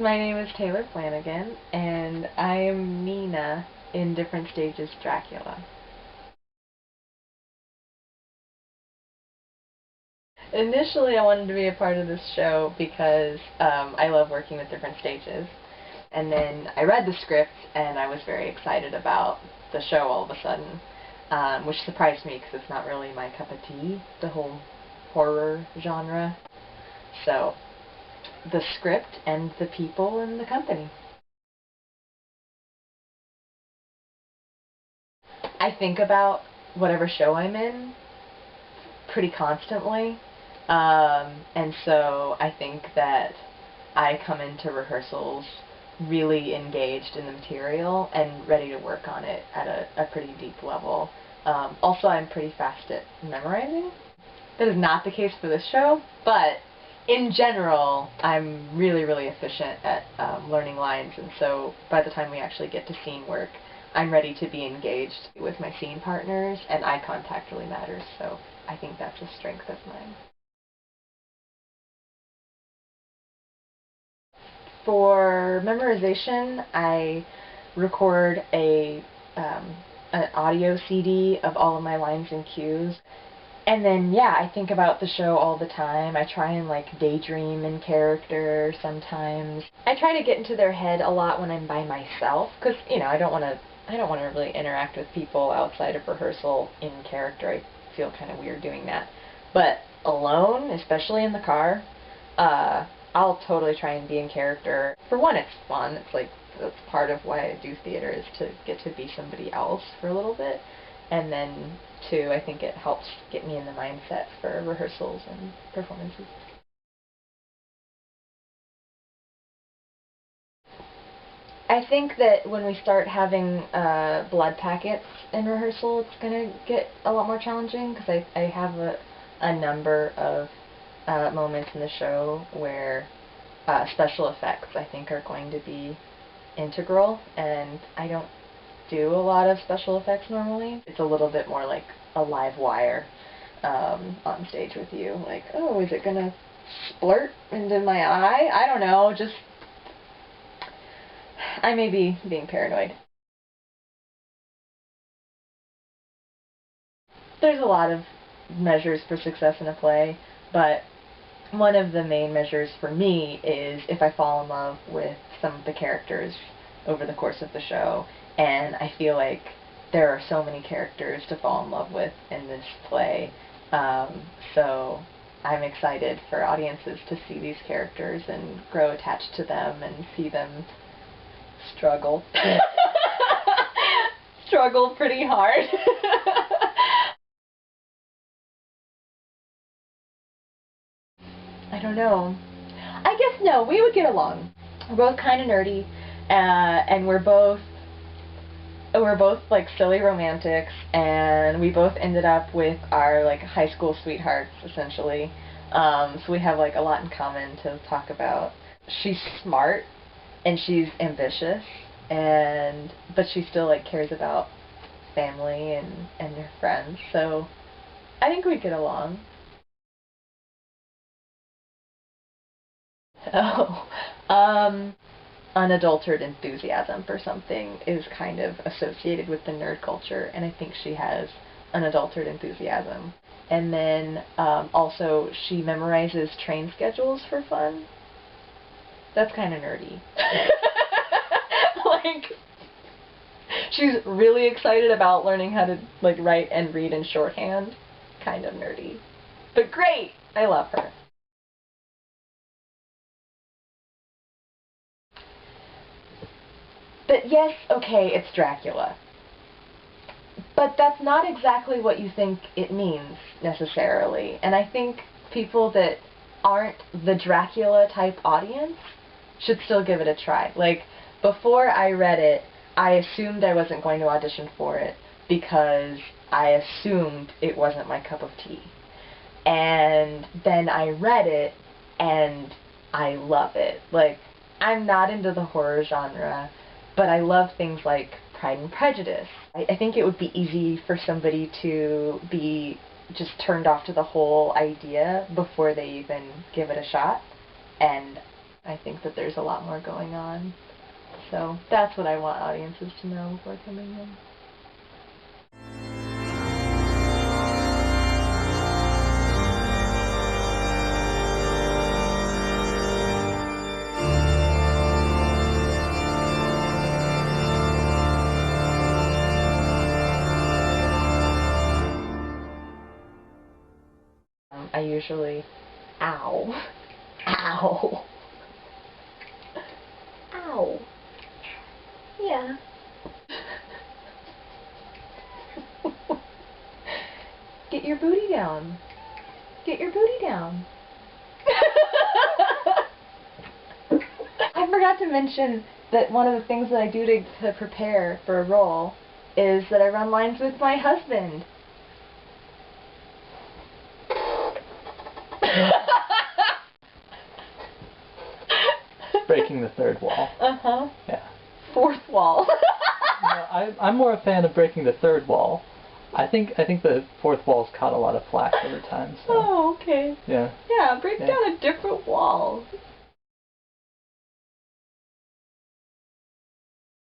My name is Taylor Flanagan, and I am Mina in Different Stages Dracula. Initially, I wanted to be a part of this show because I love working with different stages. And then I read the script, and I was very excited about the show all of a sudden, which surprised me because it's not really my cup of tea, the whole horror genre. So, the script and the people and the company. I think about whatever show I'm in pretty constantly, and so I think that I come into rehearsals really engaged in the material and ready to work on it at a pretty deep level. Also, I'm pretty fast at memorizing. That is not the case for this show, but in general, I'm really, really efficient at learning lines, and so by the time we actually get to scene work, I'm ready to be engaged with my scene partners, and eye contact really matters, so I think that's a strength of mine. For memorization, I record an audio CD of all of my lines and cues. And then, yeah, I think about the show all the time. I try and, daydream in character sometimes. I try to get into their head a lot when I'm by myself, because, I don't want to really interact with people outside of rehearsal in character. I feel kind of weird doing that. But alone, especially in the car, I'll totally try and be in character. For one, it's fun. That's part of why I do theater, is to get to be somebody else for a little bit. And then, two, I think it helps get me in the mindset for rehearsals and performances. I think that when we start having blood packets in rehearsal, it's going to get a lot more challenging, because I have a number of moments in the show where special effects, I think, are going to be integral, and I don't do a lot of special effects normally. It's a little bit more like a live wire on stage with you. Like, oh, is it gonna splurt into my eye? I don't know, just I may be being paranoid. There's a lot of measures for success in a play, but one of the main measures for me is if I fall in love with some of the characters over the course of the show, and I feel like there are so many characters to fall in love with in this play, so I'm excited for audiences to see these characters and grow attached to them and see them struggle. Struggle pretty hard. I don't know. I guess no, we would get along. We're both kind of nerdy, and we're both silly romantics, and we both ended up with our high school sweethearts essentially. So we have a lot in common to talk about. She's smart and she's ambitious, but she still cares about family and her friends. So I think we get along. Oh, unadulterated enthusiasm for something is kind of associated with the nerd culture, and I think she has unadulterated enthusiasm. And then also, she memorizes train schedules for fun. That's kind of nerdy. like, she's really excited about learning how to write and read in shorthand. Kind of nerdy, but great. I love her. But yes, okay, it's Dracula. But that's not exactly what you think it means, necessarily. And I think people that aren't the Dracula type audience should still give it a try. Before I read it, I assumed I wasn't going to audition for it because I assumed it wasn't my cup of tea. And then I read it, and I love it. I'm not into the horror genre, but I love things like Pride and Prejudice. I think it would be easy for somebody to be just turned off to the whole idea before they even give it a shot, and I think that there's a lot more going on. So that's what I want audiences to know before coming in. I usually, ow, ow, ow, yeah. Get your booty down. Get your booty down. I forgot to mention that one of the things that I do to prepare for a role is that I run lines with my husband. Breaking the third wall. Uh-huh. Yeah. Fourth wall. No, I'm more a fan of breaking the third wall. I think the fourth wall's caught a lot of flack over time. So. Oh, okay. Yeah. Yeah, break down a different wall.